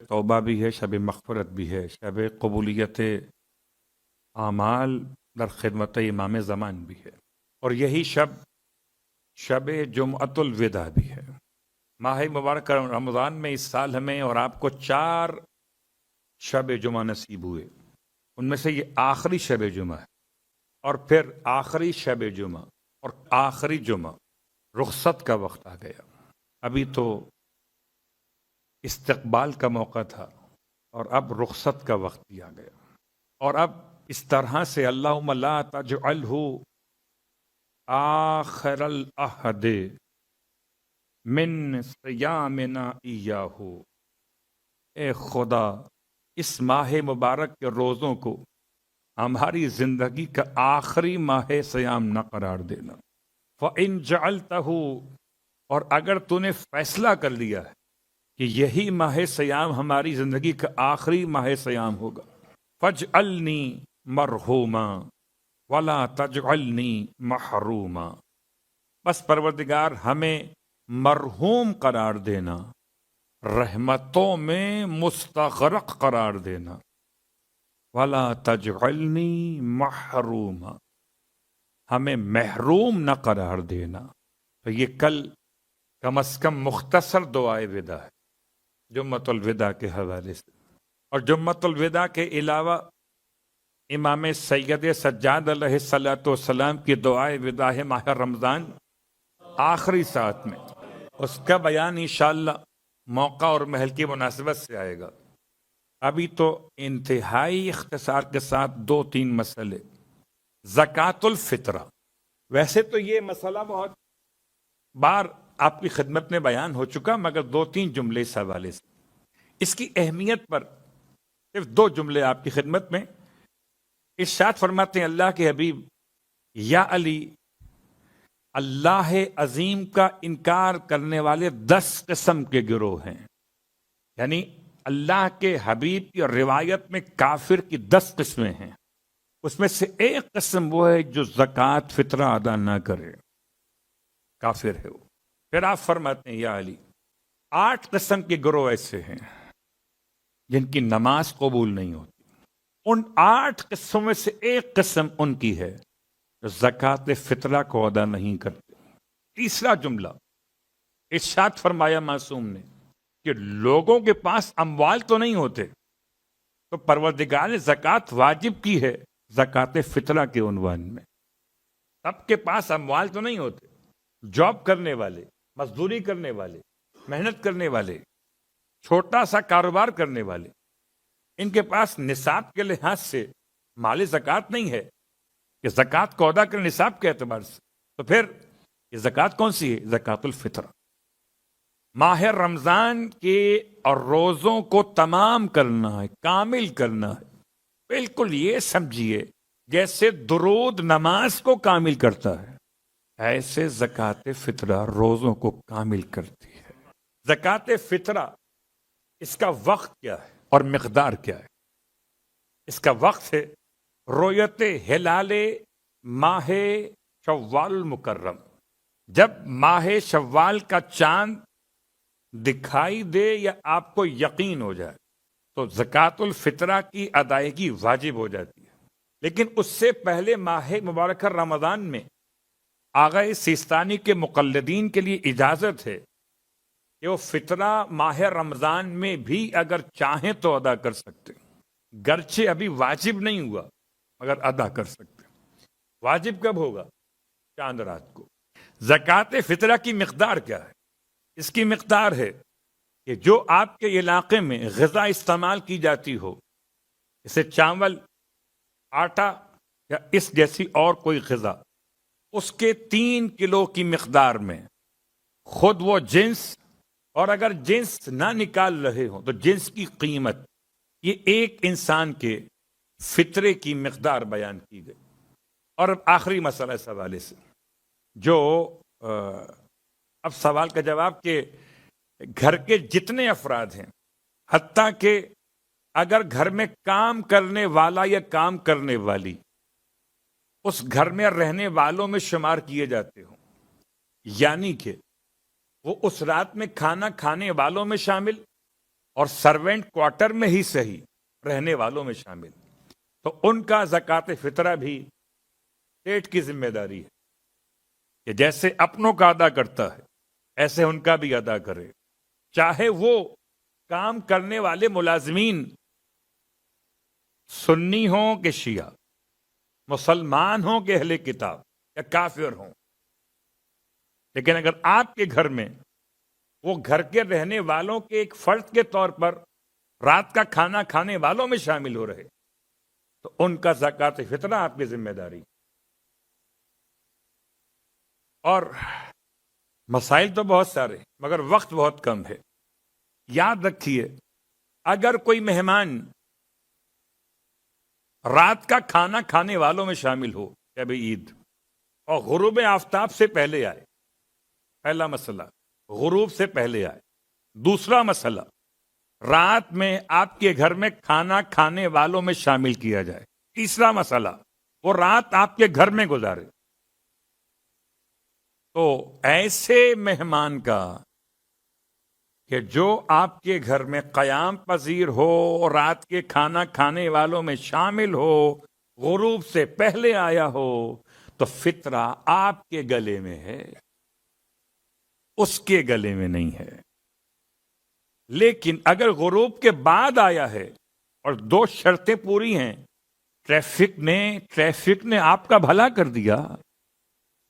توبہ بھی ہے، شب مغفرت بھی ہے، شب قبولیت اعمال در خدمت امام زمان بھی ہے، اور یہی شب جمعۃ الوداع بھی ہے۔ ماہ مبارک رمضان میں اس سال ہمیں اور آپ کو 4 شب جمعہ نصیب ہوئے، ان میں سے یہ آخری شب جمعہ ہے، اور پھر آخری شب جمعہ اور آخری جمعہ رخصت کا وقت آ گیا۔ ابھی تو استقبال کا موقع تھا اور اب رخصت کا وقت بھی آ گیا، اور اب اس طرح سے اللہم لا تجعلہ آخر العہد من صیامنا ایاہ، اے خدا اس ماہ مبارک کے روزوں کو ہماری زندگی کا آخری ماہ سیام نہ قرار دینا۔ فَإِن جَعَلْتَهُ، اور اگر تو نے فیصلہ کر لیا ہے کہ یہی ماہ سیام ہماری زندگی کا آخری ماہ سیام ہوگا، فَاجْعَلْنِي مَرْحُومًا وَلَا تَجْعَلْنِي مَحْرُومًا، بس پروردگار ہمیں مرحوم قرار دینا، رحمتوں میں مستغرق قرار دینا، وَلَا تَجْعَلْنِي مَحْرُومًا، ہمیں محروم نہ قرار دینا۔ تو یہ کل کم از کم مختصر دعائے وداع ہے جمعۃ الوداع کے حوالے سے، اور جمعۃ الوداع کے علاوہ امام سید سجاد علیہ الصلوۃ والسلام کی دعائے وداع ہے ماہ رمضان آخری ساعت میں، اس کا بیان انشاءاللہ موقع اور محل کی مناسبت سے آئے گا۔ ابھی تو انتہائی اختصار کے ساتھ 2-3 مسئلے۔ زکوٰۃ الفطرہ، ویسے تو یہ مسئلہ بہت بار آپ کی خدمت میں بیان ہو چکا، مگر 2-3 جملے اس حوالے سے، اس کی اہمیت پر صرف 2 جملے آپ کی خدمت میں۔ ارشاد فرماتے ہیں اللہ کے حبیب، یا علی، اللہ عظیم کا انکار کرنے والے 10 قسم کے گروہ ہیں، یعنی اللہ کے حبیب کی روایت میں کافر کی 10 قسمیں ہیں، اس میں سے ایک قسم وہ ہے جو زکوٰۃ فطرہ ادا نہ کرے، کافر ہے وہ۔ پھر آپ فرماتے ہیں یا علی، 8 قسم کے گروہ ایسے ہیں جن کی نماز قبول نہیں ہوتی، ان 8 قسموں میں سے ایک قسم ان کی ہے جو زکوٰۃ فطرہ کو ادا نہیں کرتے۔ تیسرا جملہ ارشاد فرمایا معصوم نے کہ لوگوں کے پاس اموال تو نہیں ہوتے، تو پروردگار نے زکوٰۃ واجب کی ہے زکوٰۃ فطرہ کے عنوان میں۔ سب کے پاس اموال تو نہیں ہوتے، جاب کرنے والے، مزدوری کرنے والے، محنت کرنے والے، چھوٹا سا کاروبار کرنے والے، ان کے پاس نصاب کے لحاظ سے مال زکوٰۃ نہیں ہے کہ زکوٰۃ کو ادا کریں نصاب کے اعتبار سے، تو پھر یہ زکوٰۃ کون سی ہے؟ زکوٰۃ الفطرہ۔ ماہ رمضان کے اور روزوں کو تمام کرنا ہے، کامل کرنا ہے، بالکل یہ سمجھیے جیسے درود نماز کو کامل کرتا ہے، ایسے زکوٰۃ فطرہ روزوں کو کامل کرتی ہے۔ زکوٰۃ فطرہ، اس کا وقت کیا ہے اور مقدار کیا ہے؟ اس کا وقت ہے رؤیت ہلال ماہ شوال المکرم، جب ماہ شوال کا چاند دکھائی دے یا آپ کو یقین ہو جائے تو زکوٰۃ الفطرہ کی ادائیگی واجب ہو جاتی ہے، لیکن اس سے پہلے ماہ مبارک رمضان میں آغا سیستانی کے مقلدین کے لیے اجازت ہے کہ وہ فطرہ ماہ رمضان میں بھی اگر چاہیں تو ادا کر سکتے، گرچہ ابھی واجب نہیں ہوا مگر ادا کر سکتے۔ واجب کب ہوگا؟ چاند رات کو۔ زکوٰۃ فطرہ کی مقدار کیا ہے؟ اس کی مقدار ہے کہ جو آپ کے علاقے میں غذا استعمال کی جاتی ہو، جیسے چاول، آٹا یا اس جیسی اور کوئی غذا، اس کے 3 کلو کی مقدار میں خود وہ جنس، اور اگر جنس نہ نکال رہے ہوں تو جنس کی قیمت، یہ ایک انسان کے فطرے کی مقدار بیان کی گئی۔ اور اب آخری مسئلہ اس حوالے سے، جو اب سوال کا جواب کہ گھر کے جتنے افراد ہیں، حتیٰ کہ اگر گھر میں کام کرنے والا یا کام کرنے والی اس گھر میں رہنے والوں میں شمار کیے جاتے ہوں، یعنی کہ وہ اس رات میں کھانا کھانے والوں میں شامل اور سروینٹ کوارٹر میں ہی صحیح رہنے والوں میں شامل، تو ان کا زکوٰۃ فطرہ بھی اسٹیٹ کی ذمہ داری ہے کہ جیسے اپنوں کا ادا کرتا ہے ایسے ان کا بھی ادا کرے، چاہے وہ کام کرنے والے ملازمین سنی ہوں کہ شیعہ، مسلمان ہوں کہ اہل کتاب یا کافر ہوں۔ لیکن اگر آپ کے گھر میں وہ گھر کے رہنے والوں کے ایک فرد کے طور پر رات کا کھانا کھانے والوں میں شامل ہو رہے تو ان کا زکوٰۃ فطرہ آپ کی ذمہ داری۔ اور مسائل تو بہت سارے مگر وقت بہت کم ہے۔ یاد رکھیے، اگر کوئی مہمان رات کا کھانا کھانے والوں میں شامل ہو شب عید اور غروب آفتاب سے پہلے آئے، پہلا مسئلہ غروب سے پہلے آئے، دوسرا مسئلہ رات میں آپ کے گھر میں کھانا کھانے والوں میں شامل کیا جائے، تیسرا مسئلہ وہ رات آپ کے گھر میں گزارے، تو ایسے مہمان کا کہ جو آپ کے گھر میں قیام پذیر ہو، رات کے کھانا کھانے والوں میں شامل ہو، غروب سے پہلے آیا ہو، تو فطرہ آپ کے گلے میں ہے، اس کے گلے میں نہیں ہے۔ لیکن اگر غروب کے بعد آیا ہے اور دو شرطیں پوری ہیں، ٹریفک نے آپ کا بھلا کر دیا،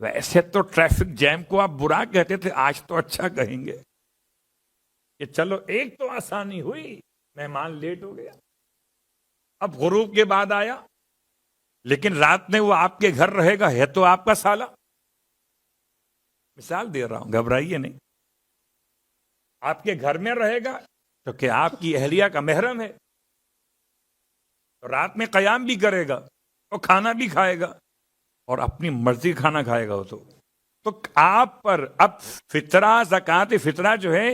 ویسے تو ٹریفک جیم کو آپ برا کہتے تھے، آج تو اچھا کہیں گے کہ چلو ایک تو آسانی ہوئی، مہمان لیٹ ہو گیا، اب غروب کے بعد آیا لیکن رات میں وہ آپ کے گھر رہے گا، ہے تو آپ کا سالہ۔ مثال دے رہا ہوں، گھبرائیے نہیں، آپ کے گھر میں رہے گا تو کہ آپ کی اہلیہ کا محرم ہے، تو رات میں قیام بھی کرے گا اور کھانا بھی کھائے گا اور اپنی مرضی کھانا کھائے گا، تو آپ پر اب فطرہ، زکوٰۃ فطرہ جو ہے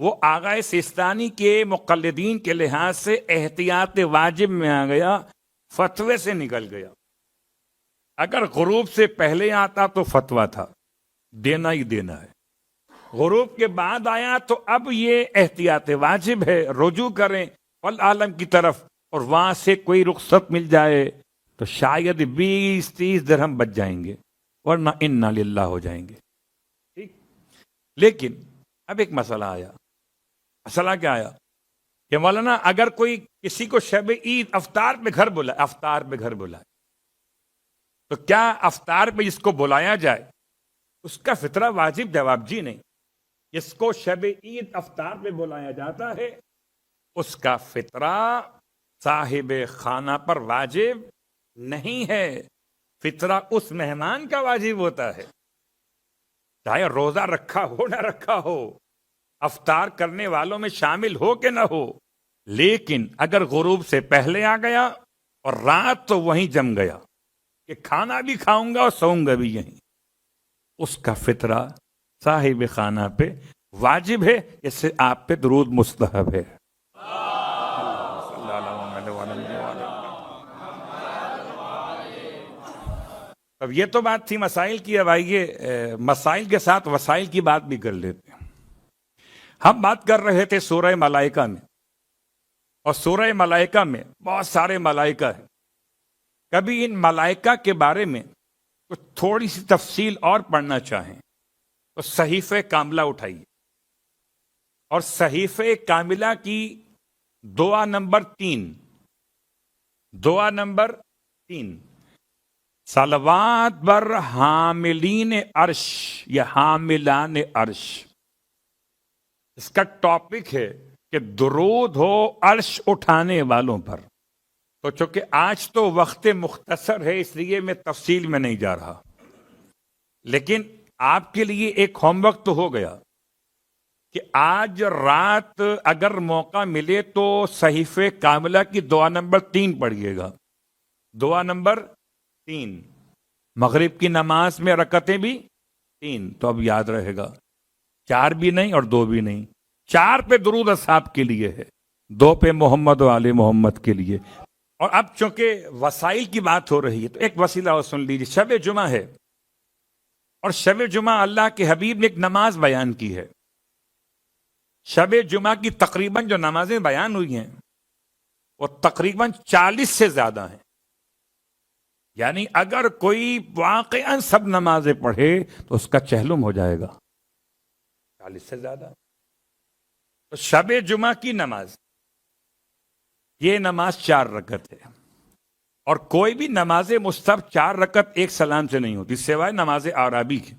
وہ آغا سیستانی کے مقلدین کے لحاظ سے احتیاط واجب میں آ گیا، فتوے سے نکل گیا۔ اگر غروب سے پہلے آتا تو فتویٰ تھا، دینا ہی دینا ہے، غروب کے بعد آیا تو اب یہ احتیاط واجب ہے، رجوع کریں والعالم کی طرف، اور وہاں سے کوئی رخصت مل جائے تو شاید 20-30 درہم بچ جائیں گے، ورنہ انا للہ ہو جائیں گے، ٹھیک۔ لیکن اب ایک مسئلہ آیا، مسئلہ کیا آیا کہ مولانا اگر کوئی کسی کو شب عید افطار پہ گھر بلائے تو کیا افطار پہ جس کو بلایا جائے اس کا فطرہ واجب؟ جواب جی نہیں، جس کو شب عید افطار پہ بلایا جاتا ہے اس کا فطرہ صاحب خانہ پر واجب نہیں ہے، فطرہ اس مہمان کا واجب ہوتا ہے، چاہے روزہ رکھا ہو نہ رکھا ہو، افطار کرنے والوں میں شامل ہو کہ نہ ہو، لیکن اگر غروب سے پہلے آ گیا اور رات تو وہیں جم گیا کہ کھانا بھی کھاؤں گا اور سوؤں گا بھی یہیں، اس کا فطرہ صاحب خانہ پہ واجب ہے، اس سے آپ پہ درود مستحب ہے۔ اب یہ تو بات تھی مسائل کی، اب آئیے مسائل کے ساتھ وسائل کی بات بھی کر لیتے ہیں۔ ہم بات کر رہے تھے سورہ ملائکہ میں، اور سورہ ملائکہ میں بہت سارے ملائکہ ہیں، کبھی ان ملائکہ کے بارے میں کچھ تھوڑی سی تفصیل اور پڑھنا چاہیں تو صحیفہ کاملہ اٹھائیے، اور صحیفہ کاملہ کی دعا نمبر 3، دعا نمبر 3، صلوات بر حاملین عرش یا حاملان عرش، اس کا ٹاپک ہے کہ درود ہو عرش اٹھانے والوں پر۔ تو چونکہ آج تو وقت مختصر ہے اس لیے میں تفصیل میں نہیں جا رہا، لیکن آپ کے لیے ایک ہوم ورک تو ہو گیا کہ آج رات اگر موقع ملے تو صحیفہ کاملہ کی دعا نمبر 3 پڑھیے گا، دعا نمبر 3، مغرب کی نماز میں رکعتیں بھی 3، تو اب یاد رہے گا، 4 بھی نہیں اور 2 بھی نہیں، 4 پہ درود اصحاب کے لیے ہے، 2 پہ محمد و آل محمد کے لیے۔ اور اب چونکہ وسائل کی بات ہو رہی ہے تو ایک وسیلہ اور سن لیجیے، شب جمعہ ہے، اور شب جمعہ اللہ کے حبیب نے ایک نماز بیان کی ہے، شب جمعہ کی تقریباً جو نمازیں بیان ہوئی ہیں وہ تقریباً 40 سے زیادہ ہیں. یعنی اگر کوئی واقعاً سب نمازیں پڑھے تو اس کا چہلم ہو جائے گا. 40 سے زیادہ. تو شب جمعہ کی نماز، یہ نماز 4 رکعت ہے، اور کوئی بھی نماز مستحب 4 رکعت ایک سلام سے نہیں ہوتی سوائے نماز آرابی کی،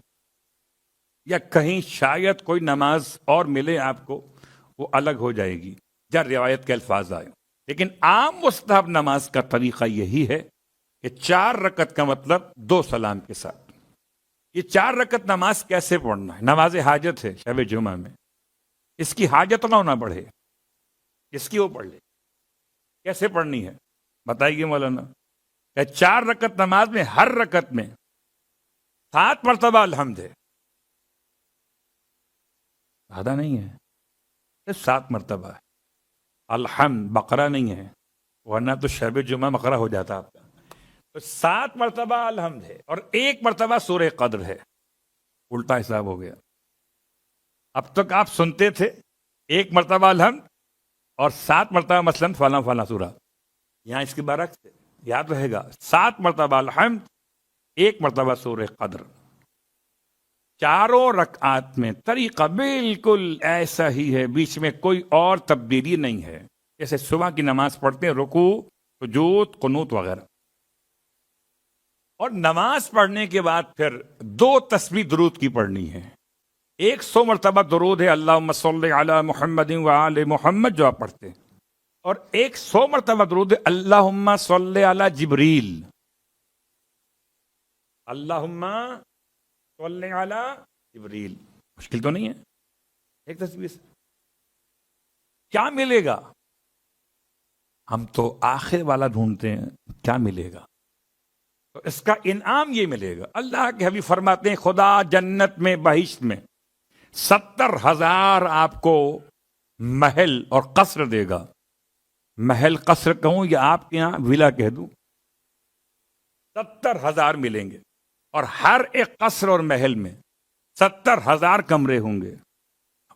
یا کہیں شاید کوئی نماز اور ملے آپ کو وہ الگ ہو جائے گی یا روایت کے الفاظ آئے. لیکن عام مستحب نماز کا طریقہ یہی ہے کہ 4 رکعت کا مطلب 2 سلام کے ساتھ. یہ 4 رکعت نماز کیسے پڑھنا ہے؟ نماز حاجت ہے شب جمعہ میں، اس کی حاجت نہ ہونا پڑے، اس کی وہ پڑھ لے. کیسے پڑھنی ہے بتائیے مولانا؟ کہ 4 رکعت نماز میں ہر رکعت میں 7 مرتبہ الحمد ہے. زیادہ نہیں ہے، صرف 7 مرتبہ ہے الحمد. بقرہ نہیں ہے، ورنہ تو شب جمعہ بقرہ ہو جاتا آپ کا. تو 7 مرتبہ الحمد ہے اور 1 مرتبہ سورہ قدر ہے. الٹا حساب ہو گیا. اب تک آپ سنتے تھے 1 مرتبہ الحمد اور 7 مرتبہ مثلاً فلاں فلاں سورہ. یہاں اس کے برعکس ہے، یاد رہے گا. 7 مرتبہ الحمد، 1 مرتبہ سورہ قدر. چاروں رکعات میں طریقہ بالکل ایسا ہی ہے، بیچ میں کوئی اور تبدیلی نہیں ہے. جیسے صبح کی نماز پڑھتے ہیں، رکوع، سجود، قنوت وغیرہ. اور نماز پڑھنے کے بعد پھر 2 تسبیح درود کی پڑھنی ہے. 100 مرتبہ درود ہے اللہم صلی علی محمد وآل محمد جو آپ پڑھتے ہیں، اور 100 مرتبہ درود ہے اللہم صلی علی جبریل. اللہم صلی علی جبریل. مشکل تو نہیں ہے ایک تصویر سے. کیا ملے گا؟ ہم تو آخر والا ڈھونڈتے ہیں کیا ملے گا. تو اس کا انعام یہ ملے گا. اللہ کے حبیب فرماتے ہیں خدا جنت میں بہشت میں 70,000 آپ کو محل اور قصر دے گا. محل قصر کہوں یا آپ کے یہاں ولا کہہ دوں، 70,000 ملیں گے. اور ہر ایک قصر اور محل میں 70,000 کمرے ہوں گے،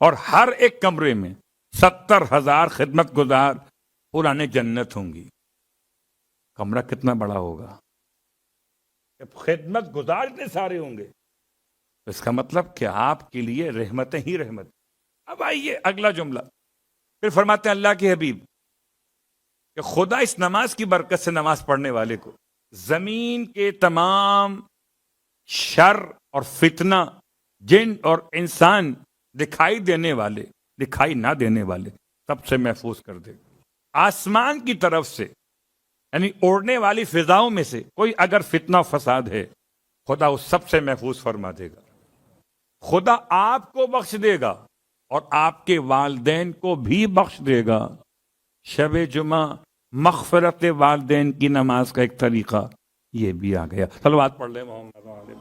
اور ہر ایک کمرے میں 70,000 خدمت گزار پرانے جنت ہوں گی. کمرہ کتنا بڑا ہوگا؟ خدمت گزار اتنے سارے ہوں گے. اس کا مطلب کہ آپ کے لیے رحمتیں ہی رحمت. اب آئیے اگلا جملہ. پھر فرماتے ہیں اللہ کے حبیب کہ خدا اس نماز کی برکت سے نماز پڑھنے والے کو زمین کے تمام شر اور فتنہ، جن اور انسان، دکھائی دینے والے، دکھائی نہ دینے والے، سب سے محفوظ کر دے. آسمان کی طرف سے یعنی اڑنے والی فضاؤں میں سے کوئی اگر فتنہ فساد ہے خدا اس سب سے محفوظ فرما دے گا. خدا آپ کو بخش دے گا اور آپ کے والدین کو بھی بخش دے گا. شب جمعہ مغفرت والدین کی نماز کا ایک طریقہ یہ بھی آ گیا. صلوات پڑھ لیں محمد علیہ.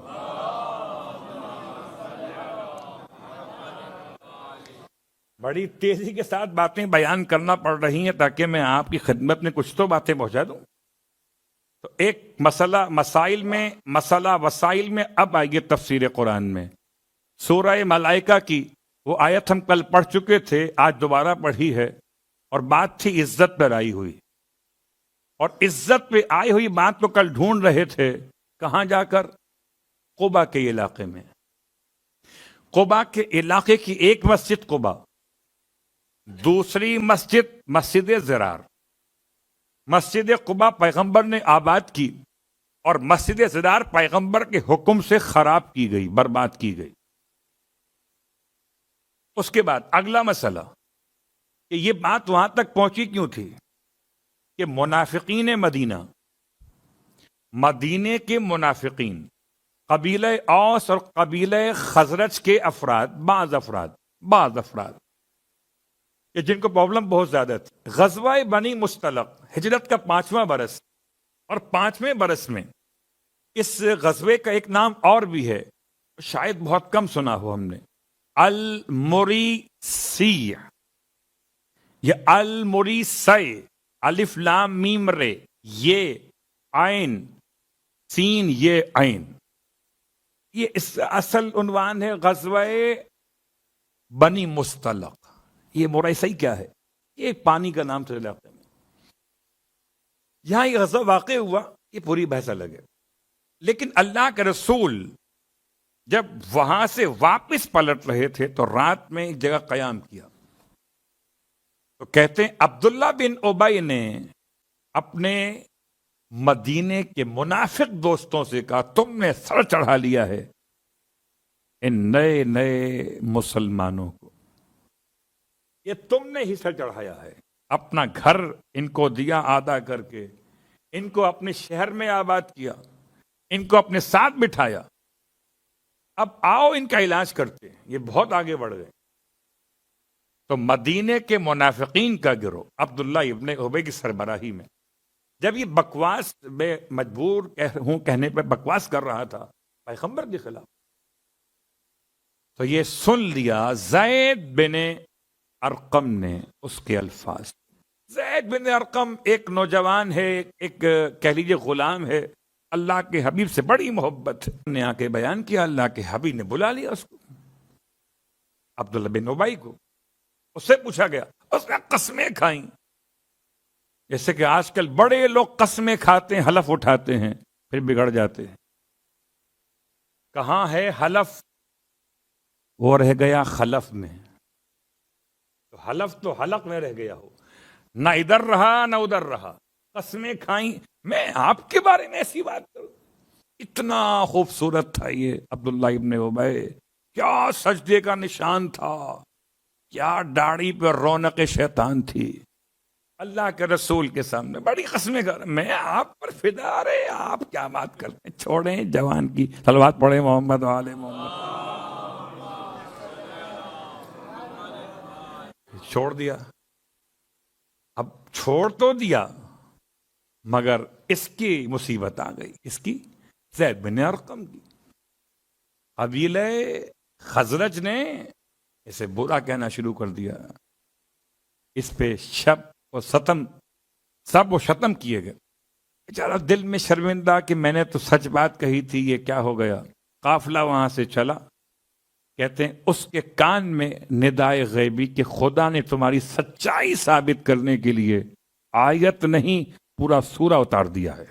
بڑی تیزی کے ساتھ باتیں بیان کرنا پڑ رہی ہیں تاکہ میں آپ کی خدمت میں کچھ تو باتیں پہنچا دوں. تو ایک مسئلہ وسائل میں اب آئیے تفسیر قرآن میں. سورہ ملائکہ کی وہ آیت ہم کل پڑھ چکے تھے، آج دوبارہ پڑھی ہے، اور بات تھی عزت پر آئی ہوئی. اور عزت پہ آئی ہوئی بات تو کل ڈھونڈ رہے تھے کہاں جا کر؟ قبا کے علاقے میں. قبا کے علاقے کی ایک مسجد قبا، دوسری مسجد مسجد زرار. مسجد قبا پیغمبر نے آباد کی اور مسجد زرار پیغمبر کے حکم سے خراب کی گئی، برباد کی گئی. اس کے بعد اگلا مسئلہ کہ یہ بات وہاں تک پہنچی کیوں تھی کہ منافقین مدینے کے منافقین، قبیلہ اوس اور قبیلہ خزرج کے بعض افراد کہ جن کو پرابلم بہت زیادہ تھی. غزوہ بنی مستلق ہجرت کا 5واں برس، اور 5ویں برس میں اس غزوے کا ایک نام اور بھی ہے، شاید بہت کم سنا ہو ہم نے، المریسی. یہ المریسی، الف لام میم رے، یہ عین سین یہ عین، یہ اس اصل عنوان ہے غزوہ بنی مستلق. یہ موریسی کیا ہے؟ یہ ایک پانی کا نام تھا علاقے میں. یہاں یہ غزوہ واقع ہوا، یہ پوری بحث الگ ہے. لیکن اللہ کے رسول جب وہاں سے واپس پلٹ رہے تھے تو رات میں ایک جگہ قیام کیا. تو کہتے ہیں عبداللہ بن ابی نے اپنے مدینے کے منافق دوستوں سے کہا تم نے سر چڑھا لیا ہے ان نئے نئے مسلمانوں کو، یہ تم نے ہی سر چڑھایا ہے. اپنا گھر ان کو دیا آدھا کر کے، ان کو اپنے شہر میں آباد کیا، ان کو اپنے ساتھ بٹھایا. اب آؤ ان کا علاج کرتے ہیں. یہ بہت آگے بڑھ گئے. تو مدینے کے منافقین کا گروہ عبداللہ ابن ابی کی سربراہی میں جب یہ بکواس میں مجبور کہنے پہ بکواس کر رہا تھا پیغمبر کے خلاف، تو یہ سن لیا زید بن ارقم نے اس کے الفاظ. زید بن ارقم ایک نوجوان ہے، ایک کہہ لیجیے غلام ہے، اللہ کے حبیب سے بڑی محبت ہے. نے آ کے بیان کیا، اللہ کے حبیب نے بلا لیا اس کو، عبداللہ بن ابی کو. اس سے پوچھا گیا، اس نے قسمیں کھائیں، جیسے کہ آج کل بڑے لوگ قسمیں کھاتے ہیں، حلف اٹھاتے ہیں، پھر بگڑ جاتے ہیں. کہاں ہے حلف؟ وہ رہ گیا خلف میں. تو حلف تو حلق میں رہ گیا ہو، نہ ادھر رہا نہ ادھر رہا. قسمیں کھائیں، میں آپ کے بارے میں ایسی بات کروں. اتنا خوبصورت تھا یہ عبداللہ ابن ابی، کیا سجدے کا نشان تھا، کیا داڑھی پہ رونق شیطان تھی. اللہ کے رسول کے سامنے بڑی قسمیں کر، میں آپ پر فدا رہے، آپ کیا بات کرتے ہیں. چھوڑیں جوان کی صلوات پڑھیں محمد و آل محمد. چھوڑ دیا. اب چھوڑ تو دیا مگر اس کی مصیبت آ گئی. اس کی زید بن ارقم کی. قبیلہ خزرج نے اسے برا کہنا شروع کر دیا، اس پہ شب و ستم، سب و شتم کیے گئے. بیچارہ دل میں شرمندہ کہ میں نے تو سچ بات کہی تھی، یہ کیا ہو گیا. قافلہ وہاں سے چلا. کہتے ہیں اس کے کان میں ندائے غیبی کہ خدا نے تمہاری سچائی ثابت کرنے کے لیے آیت نہیں پورا سورہ اتار دیا ہے.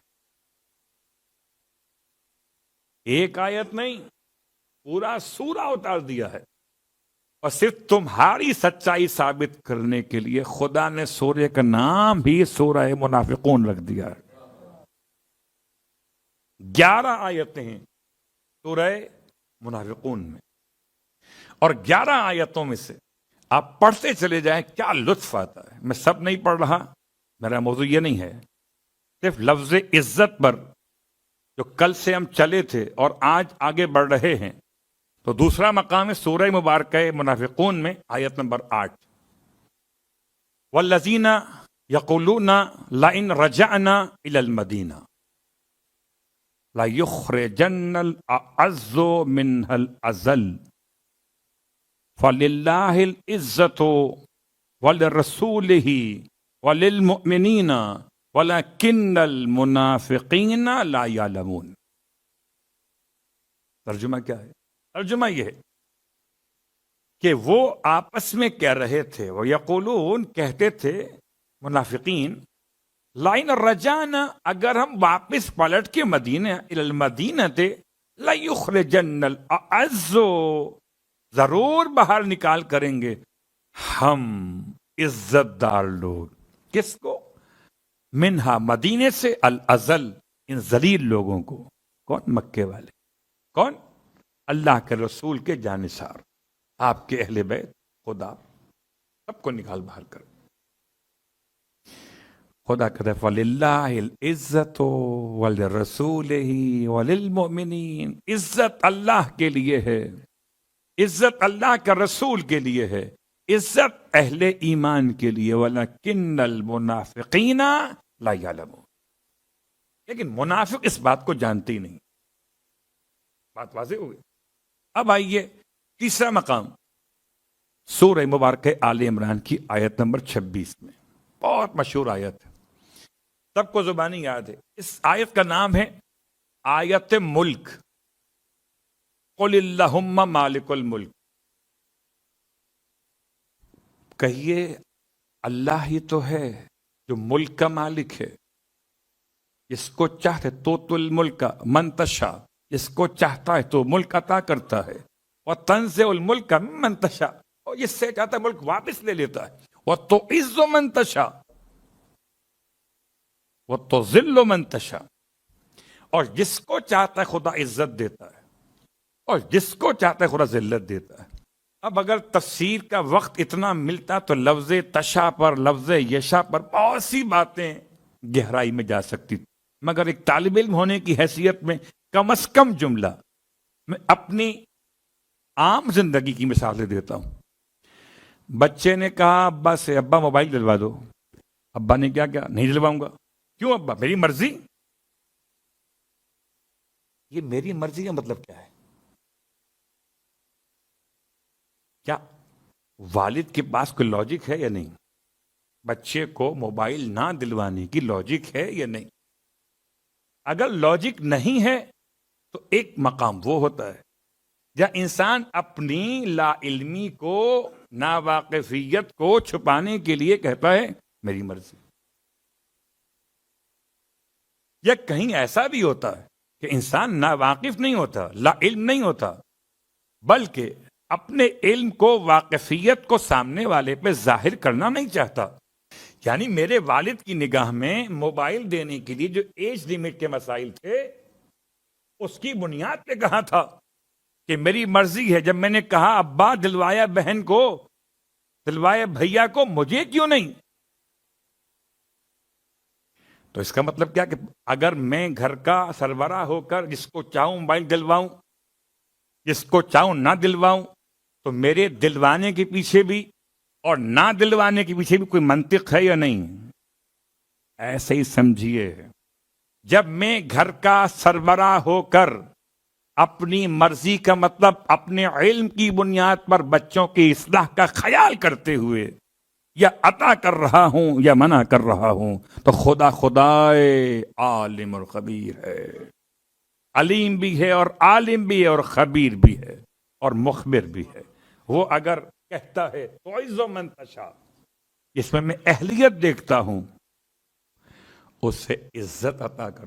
ایک آیت نہیں، پورا سورہ اتار دیا ہے. اور صرف تمہاری سچائی ثابت کرنے کے لیے خدا نے سورہ کا نام بھی سورہ منافقون رکھ دیا ہے. 11 آیتیں ہیں سورہ منافقون میں، اور 11 آیتوں میں سے آپ پڑھتے چلے جائیں کیا لطف آتا ہے. میں سب نہیں پڑھ رہا، میرا موضوع یہ نہیں ہے. صرف لفظ عزت پر جو کل سے ہم چلے تھے اور آج آگے بڑھ رہے ہیں، تو دوسرا مقام ہے سورہ مبارکہ منافقون میں آیت نمبر 8. والذین یقولون لئن رجعنا الی المدینہ لیخرجن الاعز منها الاذل فللہ العزت ولرسولہ وللمؤمنین ولکن المنافقین لا یعلمون. ترجمہ کیا ہے؟ ترجمہ یہ ہے کہ وہ آپس میں کہہ رہے تھے، وہ یقولون کہتے تھے منافقین، لائن رجانا اگر ہم واپس پلٹ کے مدینہ الی المدینہ تھے لیخرجن الاعز، ضرور باہر نکال کریں گے ہم عزت دار لوگ. کس کو؟ منہا مدینے سے، الاذل ان ذلیل لوگوں کو. کون؟ مکے والے. کون؟ اللہ کے رسول کے جانثار، آپ کے اہل بیت، خدا سب کو نکال باہر کر. خدا کہتا ہے فَلِلَّهِ الْعِزَّةُ وَلِرَسُولِهِ وَلِلْمُؤْمِنِينَ. عزت اللہ کے لیے ہے، عزت اللہ کا رسول کے لیے ہے، عزت اہل ایمان کے لیے. وَلَكِنَّ الْمُنَافِقِينَ لَا يَعْلَمُونَ. لیکن منافق اس بات کو جانتے ہی نہیں. بات واضح ہو گئی. اب آئیے تیسرا مقام سورہ مبارکہ آل عمران کی آیت نمبر 26 میں. بہت مشہور آیت ہے، سب کو زبانی یاد ہے. اس آیت کا نام ہے آیت ملک. قل اللہم مالک الملک. کہیے اللہ ہی تو ہے جو ملک کا مالک ہے، جس کو چاہتے تو الملک من تشاء، جس کو چاہتا ہے تو ملک عطا کرتا ہے، اور تنزع الملک من تشاء، اور جس سے چاہتا ہے ملک واپس لے لیتا ہے، وہ تو عز من تشاء وہ تو ذل من تشاء، اور جس کو چاہتا ہے خدا عزت دیتا ہے اور جس کو چاہتا ہے خدا ذلت دیتا ہے۔ اب اگر تفسیر کا وقت اتنا ملتا تو لفظ تشا پر، لفظ یشا پر بہت سی باتیں گہرائی میں جا سکتی تھی، مگر ایک طالب علم ہونے کی حیثیت میں کم از کم جملہ میں اپنی عام زندگی کی مثالیں دیتا ہوں۔ بچے نے کہا ابا سے، ابا موبائل دلوا دو۔ ابا نے کیا کیا؟ نہیں دلواؤں گا۔ کیوں ابا؟ میری مرضی۔ یہ میری مرضی کا مطلب کیا ہے؟ کیا والد کے پاس کوئی لاجک ہے یا نہیں؟ بچے کو موبائل نہ دلوانے کی لاجک ہے یا نہیں؟ اگر لاجک نہیں ہے تو ایک مقام وہ ہوتا ہے جہاں انسان اپنی لا علمی کو، ناواقفیت کو چھپانے کے لیے کہتا ہے میری مرضی۔ یا کہیں ایسا بھی ہوتا ہے کہ انسان ناواقف نہیں ہوتا، لا علم نہیں ہوتا، بلکہ اپنے علم کو، واقفیت کو سامنے والے پہ ظاہر کرنا نہیں چاہتا۔ یعنی میرے والد کی نگاہ میں موبائل دینے کے لیے جو ایج لمٹ کے مسائل تھے، اس کی بنیاد پہ کہا تھا کہ میری مرضی ہے۔ جب میں نے کہا ابا دلوایا بہن کو، دلوایا بھیا کو، مجھے کیوں نہیں؟ تو اس کا مطلب کیا کہ اگر میں گھر کا سربراہ ہو کر جس کو چاہوں موبائل دلواؤں، جس کو چاہوں نہ دلواؤں، تو میرے دلوانے کے پیچھے بھی اور نہ دلوانے کے پیچھے بھی کوئی منطق ہے یا نہیں؟ ایسے ہی سمجھیے، جب میں گھر کا سربراہ ہو کر اپنی مرضی کا مطلب اپنے علم کی بنیاد پر بچوں کی اصلاح کا خیال کرتے ہوئے یا عطا کر رہا ہوں یا منع کر رہا ہوں، تو خدا خدائے عالم اور خبیر ہے، علیم بھی ہے اور عالم بھی ہے اور خبیر بھی ہے اور مخبر بھی ہے۔ وہ اگر کہتا ہے تو عز من تشاء، جس میں اہلیت دیکھتا ہوں، اسے عزت عطا کر